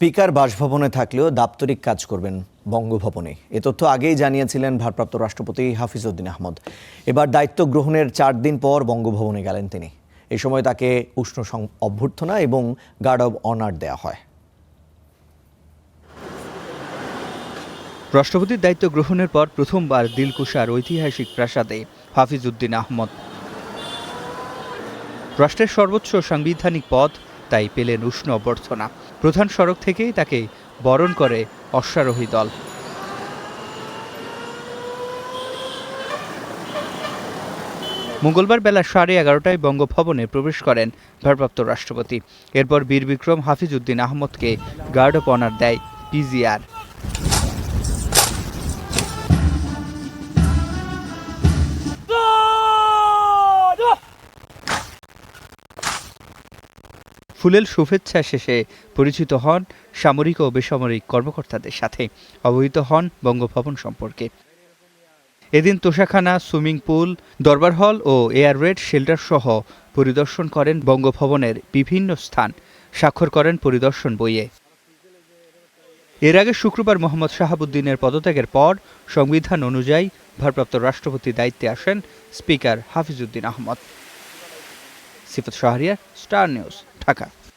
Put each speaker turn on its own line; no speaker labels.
Speaker বাসভবনে থাকলেও দাপ্তরিক কাজ করবেন বঙ্গভবনে। এ তথ্য আগেই জানিয়েছিলেন ভারপ্রাপ্ত রাষ্ট্রপতি হাফিজউদ্দিন আহমদ। এবার দায়িত্ব গ্রহণের 4 দিন পর বঙ্গভবনে গেলেন তিনি। এ সময় তাকে উষ্ণ অভ্যর্থনা এবং গার্ড অব অনার দেওয়া হয়।
রাষ্ট্রপতির দায়িত্ব গ্রহণের পর প্রথমবার দিলকুশার ঐতিহাসিক প্রাসাদে হাফিজউদ্দিন আহমদ। রাষ্ট্রের সর্বোচ্চ সাংবিধানিক পদ, তাই পেলেন উষ্ণ অভ্যর্থনা। প্রধান সড়ক থেকেই তাকে বরণ করে অশ্বারোহী দল। মঙ্গলবার বেলা 11:30টায় বঙ্গভবনে প্রবেশ করেন ভারপ্রাপ্ত রাষ্ট্রপতি। এরপর বীর বিক্রম হাফিজউদ্দিন আহমদকে গার্ড অব অনার দেয় পিজিআর। ফুলেল শুভেচ্ছা শেষে পরিচিত হন সামরিক ও বেসামরিক কর্মকর্তাদের সাথে, অবহিত হন বঙ্গভবন সম্পর্কে। এদিন তোষাখানা, সুইমিং পুল, দরবার হল ও এয়ার রেড শেল্টার সহ পরিদর্শন করেন বঙ্গভবনের বিভিন্ন স্থান, স্বাক্ষর করেন পরিদর্শন বইয়ে। এর আগে শুক্রবার মোহাম্মদ শাহাবুদ্দিনের পদত্যাগের পর সংবিধান অনুযায়ী ভারপ্রাপ্ত রাষ্ট্রপতি দায়িত্বে আসেন স্পিকার হাফিজউদ্দিন আহমদ। সিফাত শাহরিয়ার, স্টার নিউজ, ঢাকা।